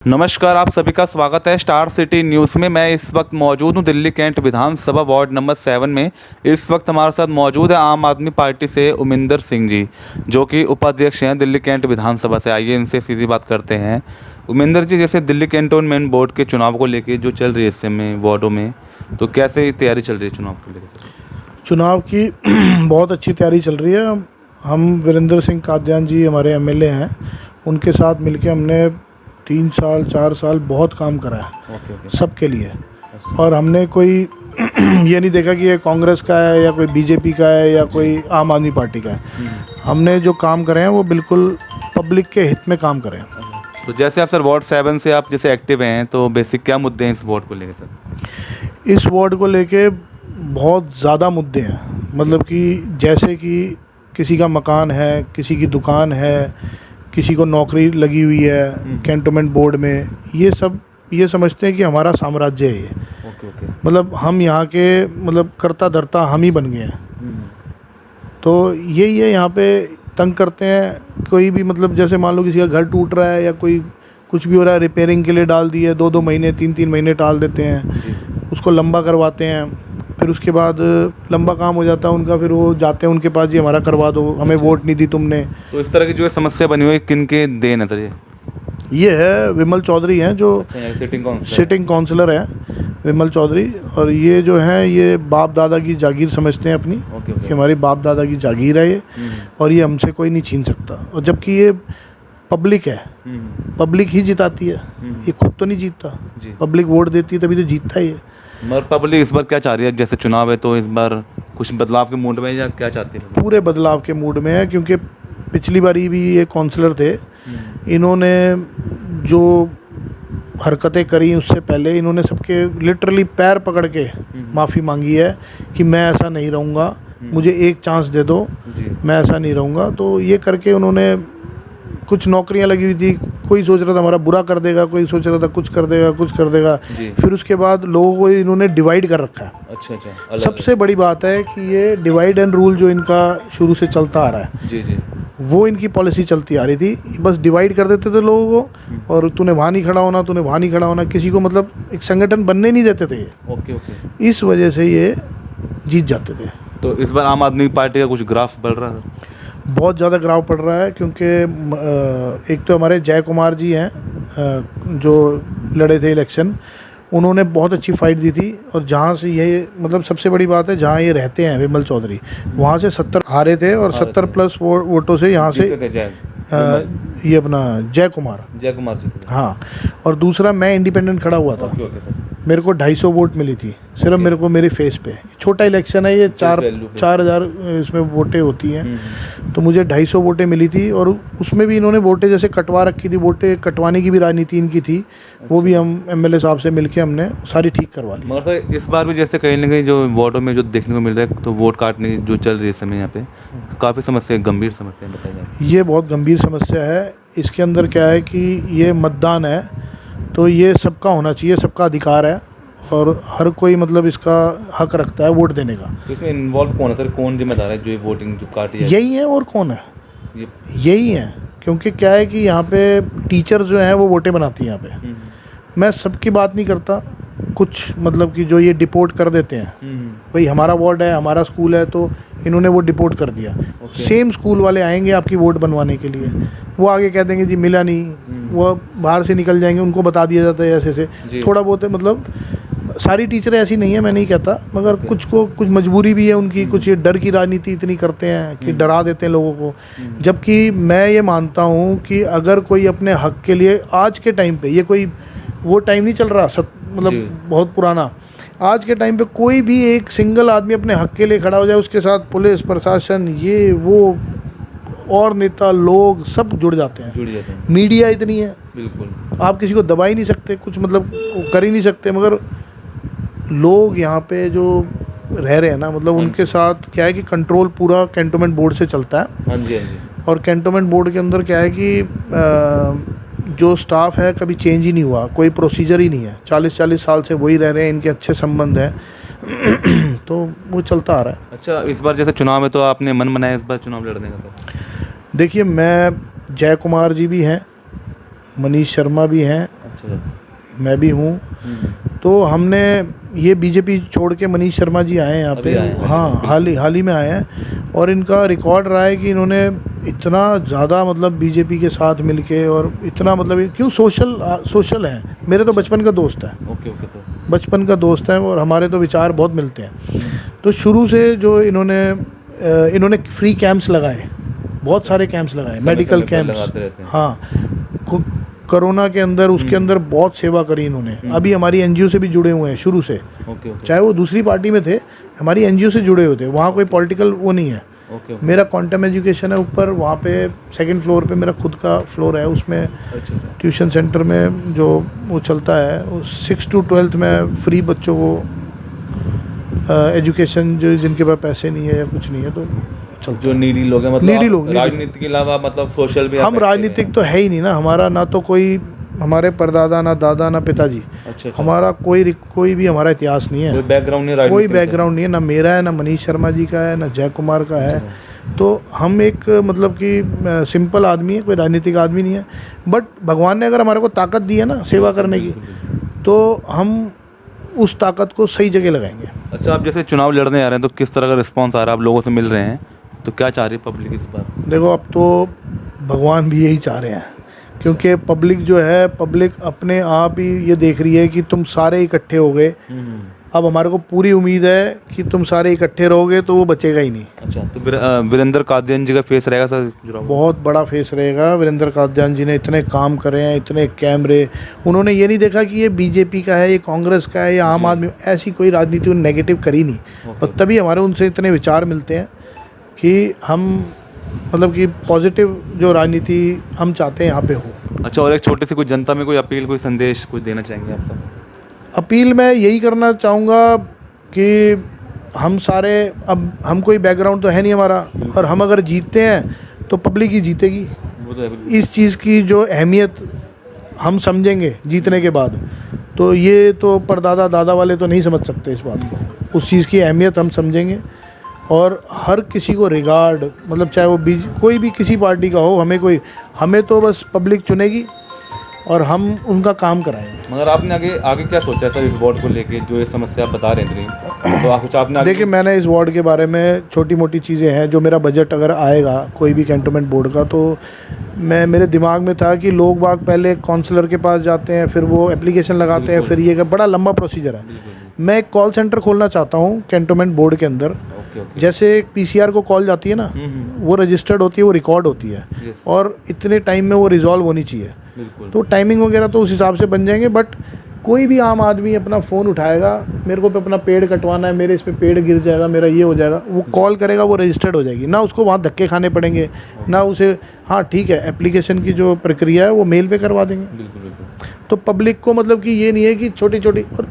नमस्कार, आप सभी का स्वागत है स्टार सिटी न्यूज़ में। मैं इस वक्त मौजूद हूं दिल्ली कैंट विधानसभा वार्ड नंबर 7 में। इस वक्त हमारे साथ मौजूद है आम आदमी पार्टी से उमिंदर सिंह जी, जो कि उपाध्यक्ष हैं दिल्ली कैंट विधानसभा से। आइए इनसे सीधी बात करते हैं। उमिंदर जी, जैसे दिल्ली कैंटोनमेंट बोर्ड के चुनाव को लेकर जो चल रही है इस समय वार्डों में, तो कैसे तैयारी चल रही है चुनाव को लेकर? चुनाव की बहुत अच्छी तैयारी चल रही है। हम वीरेंद्र सिंह कादियान जी हमारे एमएलए हैं, उनके साथ मिलके हमने 3 साल 4 साल बहुत काम करा है सबके लिए। और हमने कोई ये नहीं देखा कि ये कांग्रेस का है या कोई बीजेपी का है या कोई आम आदमी पार्टी का है। हमने जो काम करे हैं वो बिल्कुल पब्लिक के हित में काम करें। तो जैसे आप सर वार्ड 7 से आप जैसे एक्टिव हैं, तो बेसिक क्या मुद्दे हैं इस वार्ड को लेकर सर? इस वार्ड को लेके बहुत ज़्यादा मुद्दे हैं। मतलब कि जैसे कि किसी का मकान है, किसी की दुकान है, किसी को नौकरी लगी हुई है कैंटोनमेंट बोर्ड में, ये सब ये समझते हैं कि हमारा साम्राज्य है ये। मतलब हम यहाँ के मतलब करता धरता हम ही बन गए हैं। तो यही है, यहाँ पे तंग करते हैं। कोई भी मतलब जैसे मान लो किसी का घर टूट रहा है या कोई कुछ भी हो रहा है, रिपेयरिंग के लिए डाल दिए, 2-2 महीने 3-3 महीने टाल देते हैं, उसको लंबा करवाते हैं। फिर उसके बाद लंबा काम हो जाता है उनका, फिर वो जाते हैं उनके पास, जी हमारा करवा दो, हमें वोट नहीं दी तुमने। तो इस तरह की जो समस्या बनी हुई है, किन के देन है सर? ये है विमल चौधरी हैं, जो सिटिंग काउंसलर हैं विमल चौधरी। और ये जो हैं ये बाप दादा की जागीर समझते हैं अपनी, कि हमारी बाप दादा की जागीर है ये, और ये हमसे कोई नहीं छीन सकता। और जबकि ये पब्लिक है, पब्लिक ही जिताती है, ये खुद तो नहीं जीतता, पब्लिक वोट देती है तभी तो जीतता है ये। मगर पब्लिक इस बार क्या चाह रही है? जैसे चुनाव है तो इस बार कुछ बदलाव के मूड में, या क्या चाहती है? पूरे बदलाव के मूड में है, क्योंकि पिछली बारी भी ये काउंसलर थे, इन्होंने जो हरकतें करी उससे पहले इन्होंने सबके लिटरली पैर पकड़ के माफ़ी मांगी है कि मैं ऐसा नहीं रहूँगा, मुझे एक चांस दे दो, मैं ऐसा नहीं रहूँगा। तो ये करके उन्होंने कुछ नौकरियां लगी हुई थी, कोई सोच रहा था हमारा बुरा कर देगा, कोई सोच रहा था कुछ कर देगा। फिर उसके बाद लोगों को इन्होंने डिवाइड कर रखा है। अच्छा। सबसे बड़ी बात है कि ये डिवाइड एंड रूल जो इनका शुरू से चलता आ रहा है, वो इनकी पॉलिसी चलती आ रही थी। बस डिवाइड कर देते थे लोगों को, और तूने वहाँ नहीं खड़ा होना, तूने वहाँ नहीं खड़ा होना, किसी को मतलब एक संगठन बनने नहीं देते थे ये। इस वजह से ये जीत जाते थे। तो इस बार आम आदमी पार्टी का कुछ ग्राफ बढ़ रहा है? बहुत ज़्यादा ग्राफ पड़ रहा है, क्योंकि एक तो हमारे जय कुमार जी हैं जो लड़े थे इलेक्शन, उन्होंने बहुत अच्छी फाइट दी थी। और जहाँ से ये मतलब सबसे बड़ी बात है, जहाँ ये रहते हैं विमल चौधरी, वहाँ से 70 हारे थे, और 70 प्लस वोटों से यहाँ से ये अपना जय कुमार जी। हाँ, और दूसरा मैं इंडिपेंडेंट खड़ा हुआ था, मेरे को 250 वोट मिली थी सिर्फ मेरे को, मेरे फेस पे। छोटा इलेक्शन है ये, 4,000 इसमें वोटें होती हैं, तो मुझे 250 वोटें मिली थी। और उसमें भी इन्होंने वोटें जैसे कटवा रखी थी, वोटें कटवाने की भी राजनीति इनकी थी। वो भी हम एमएलए साहब से मिलके हमने सारी ठीक करवा ली। मगर इस बार भी जैसे कहीं ना कहीं जो वार्डों में जो देखने को मिल रहा है, तो वोट काटने की जो चल रही है इस समय यहाँ पे, काफ़ी समस्या, गंभीर समस्या बताई जाती है। ये बहुत गंभीर समस्या है। इसके अंदर क्या है कि ये मतदान है, तो ये सबका होना चाहिए, सबका अधिकार है, और हर कोई मतलब इसका हक रखता है वोट देने का। इसमें इन्वॉल्व कौन है सर? कौन जिम्मेदार है जो ये वोटिंग जो काटी है? यही है, और कौन है? यही है, क्योंकि क्या है कि यहाँ पे टीचर जो हैं वो वोटें बनाती हैं यहाँ पे। मैं सबकी बात नहीं करता, कुछ मतलब कि जो ये डिपोर्ट कर देते हैं, भाई हमारा वार्ड है, हमारा स्कूल है, तो इन्होंने वो डिपोर्ट कर दिया। सेम स्कूल वाले आएंगे आपकी वोट बनवाने के लिए, वो आगे कह देंगे जी मिला नहीं, वो बाहर से निकल जाएंगे, उनको बता दिया जाता है ऐसे थोड़ा बहुत है। मतलब सारी टीचरें ऐसी नहीं है, मैं नहीं कहता, मगर कुछ को कुछ मजबूरी भी है उनकी, कुछ ये डर की राजनीति इतनी करते हैं कि डरा देते हैं लोगों को। जबकि मैं ये मानता हूँ कि अगर कोई अपने हक के लिए आज के टाइम पे, ये कोई वो टाइम नहीं चल रहा मतलब बहुत पुराना, आज के टाइम पे कोई भी एक सिंगल आदमी अपने हक के लिए खड़ा हो जाए, उसके साथ पुलिस प्रशासन ये वो और नेता लोग सब जुड़ जाते हैं। मीडिया इतनी है, बिल्कुल आप किसी को दबा ही नहीं सकते, कुछ मतलब कर ही नहीं सकते। मगर लोग यहाँ पे जो रह रहे हैं ना, मतलब उनके साथ क्या है कि कंट्रोल पूरा कैंटोनमेंट बोर्ड से चलता है। और कैंटोनमेंट बोर्ड के अंदर क्या है कि जो स्टाफ है कभी चेंज ही नहीं हुआ, कोई प्रोसीजर ही नहीं है, 40-40 साल से वही रह रहे हैं, इनके अच्छे संबंध हैं तो वो चलता आ रहा है। अच्छा, इस बार जैसे चुनाव है तो आपने मन बनाया इस बार चुनाव लड़ने का सर? देखिए, मैं जय कुमार जी भी हैं, मनीष शर्मा भी हैं, अच्छा। मैं भी हूँ। तो हमने ये बीजेपी छोड़ के मनीष शर्मा जी आए हैं यहाँ पे। अभी आए हैं, हाँ, हाल ही में आए हैं। और इनका रिकॉर्ड रहा है कि इन्होंने इतना ज़्यादा मतलब बीजेपी के साथ मिलके और इतना मतलब क्यों सोशल हैं। मेरे तो बचपन का दोस्त है। Okay okay. तो बचपन का दोस्त है और हमारे तो विचार बहुत मिलते हैं। तो शुरू से जो इन्होंने फ्री कैंप्स लगाए, बहुत सारे कैंप्स लगाए, मेडिकल कैंप्स। लगाते रहते हैं। हाँ, कोरोना के अंदर उसके अंदर बहुत सेवा करी इन्होंने। अभी हमारी एनजीओ से भी जुड़े हुए हैं शुरू से। Okay okay. चाहे वो दूसरी पार्टी में थे, हमारी एनजीओ से जुड़े हुए थे। वहाँ कोई पॉलिटिकल वो नहीं है। Okay okay. मेरा क्वांटम एजुकेशन है ऊपर, वहाँ पे सेकंड फ्लोर पे मेरा खुद का फ्लोर है। उसमें अच्छा। ट्यूशन सेंटर में जो वो चलता है, 6 to 12th में फ्री बच्चों को एजुकेशन, जो जिनके पास पैसे नहीं है या कुछ नहीं है तो चलता। जो नीडी लोग हैं, मतलब नीडी लोग, राजनीति के अलावा मतलब सोशल भी हम राजनीतिक तो है ही नहीं ना। हमारा ना तो कोई हमारे परदादा, ना दादा, ना पिताजी। अच्छा। हमारा कोई भी हमारा इतिहास नहीं है। कोई बैकग्राउंड नहीं, कोई बैकग्राउंड नहीं है, ना मेरा है, ना मनीष शर्मा जी का है, ना जय कुमार का है। तो हम एक मतलब कि सिंपल आदमी है, कोई राजनीतिक आदमी नहीं है। बट भगवान ने अगर हमारे को ताकत दी है ना सेवा करने की, तो हम उस ताकत को सही जगह लगाएंगे। अच्छा, आप जैसे चुनाव लड़ने आ रहे हैं तो किस तरह का रिस्पांस आ रहा है? आप लोगों से मिल रहे हैं तो क्या चाह रही है पब्लिक इस बार? देखो, अब तो भगवान भी यही चाह रहे हैं, क्योंकि पब्लिक जो है, पब्लिक अपने आप ही ये देख रही है कि तुम सारे इकट्ठे हो गए। अब हमारे को पूरी उम्मीद है कि तुम सारे इकट्ठे रहोगे तो वो बचेगा ही नहीं। अच्छा, तो वीरेंद्र कादियान जी का फेस रहेगा सर जुड़ा हुआ? बहुत बड़ा फेस रहेगा। वीरेंद्र कादियान जी ने इतने काम करे हैं, इतने कैमरे। उन्होंने ये नहीं देखा कि ये बीजेपी का है, ये कांग्रेस का है, या आम आदमी, ऐसी कोई राजनीति नेगेटिव करी नहीं। और तभी हमारे उनसे इतने विचार मिलते हैं कि हम मतलब कि पॉजिटिव जो राजनीति हम चाहते हैं यहाँ पे हो। अच्छा, और एक छोटी सी कोई जनता में कोई अपील, कोई संदेश कुछ देना चाहेंगे आपका? अपील मैं यही करना चाहूँगा कि हम सारे, अब हम कोई बैकग्राउंड तो है नहीं हमारा, और हम अगर जीतते हैं तो पब्लिक ही जीतेगी। वो तो है। इस चीज़ की जो अहमियत हम समझेंगे जीतने के बाद, तो ये तो परदादा दादा वाले तो नहीं समझ सकते इस बात को। उस चीज़ की अहमियत हम समझेंगे और हर किसी को रिगार्ड, मतलब चाहे वो कोई भी किसी पार्टी का हो, हमें तो बस पब्लिक चुनेगी और हम उनका काम कराएंगे। मगर आपने आगे क्या सोचा है सर इस वार्ड को लेके, जो ये समस्या आप बता रहे थे? तो कुछ आपने देखिए, मैंने इस वार्ड के बारे में छोटी मोटी चीज़ें हैं। जो मेरा बजट अगर आएगा कोई भी कैंटोनमेंट बोर्ड का, तो मेरे दिमाग में था कि लोग बाग पहले काउंसलर के पास जाते हैं, फिर वो एप्लीकेशन लगाते हैं, फिर ये बड़ा लंबा प्रोसीजर है। मैं एक कॉल सेंटर खोलना चाहता हूँ कैंटोनमेंट बोर्ड के अंदर। जैसे एक पीसीआर को कॉल जाती है ना, वो रजिस्टर्ड होती है, वो रिकॉर्ड होती है, और इतने टाइम में वो रिजॉल्व होनी चाहिए। तो टाइमिंग वगैरह तो उस हिसाब से बन जाएंगे। बट कोई भी आम आदमी अपना फ़ोन उठाएगा, मेरे को अपना पेड़ कटवाना है, मेरे इस पे पेड़ गिर जाएगा, मेरा ये हो जाएगा, वो कॉल करेगा, वो रजिस्टर्ड हो जाएगी ना। उसको वहाँ धक्के खाने पड़ेंगे ना उसे। हाँ ठीक है, एप्लीकेशन की जो प्रक्रिया है वो मेल पे करवा देंगे। बिल्कुल। तो पब्लिक को मतलब कि ये नहीं है कि छोटी छोटी, और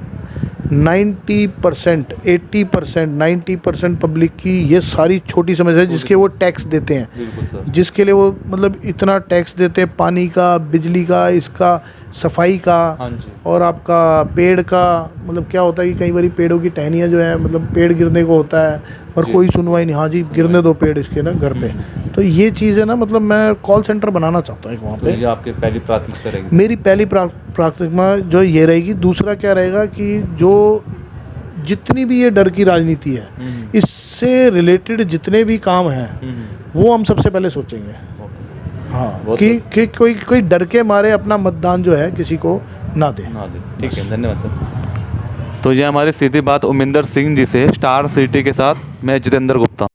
90%, 80%, 90% पब्लिक की ये सारी छोटी समस्या है जिसके वो टैक्स देते हैं, जिसके लिए वो मतलब इतना टैक्स देते हैं, पानी का, बिजली का, इसका, सफाई का, और आपका पेड़ का। मतलब क्या होता है कि कई बार पेड़ों की टहनियाँ जो है, मतलब पेड़ गिरने को होता है और कोई सुनवाई नहीं। हाँ जी, गिरने दो पेड़ इसके ना घर पे। तो ये चीज़ है ना, मतलब मैं कॉल सेंटर बनाना चाहता हूँ एक वहाँ पे। ये आपकी पहली प्राथमिकता रहेगी? मेरी पहली प्राथमिकता जो ये रहेगी। दूसरा क्या रहेगा कि जो जितनी भी ये डर की राजनीति है, इससे रिलेटेड जितने भी काम हैं वो हम सबसे पहले सोचेंगे। हाँ, कि कोई डर के मारे अपना मतदान जो है किसी को ना दे। ठीक है, धन्यवाद सर। तो ये हमारी सीधी बात उमिंदर सिंह जी से, स्टार सिटी के साथ मैं जितेंद्र गुप्ता।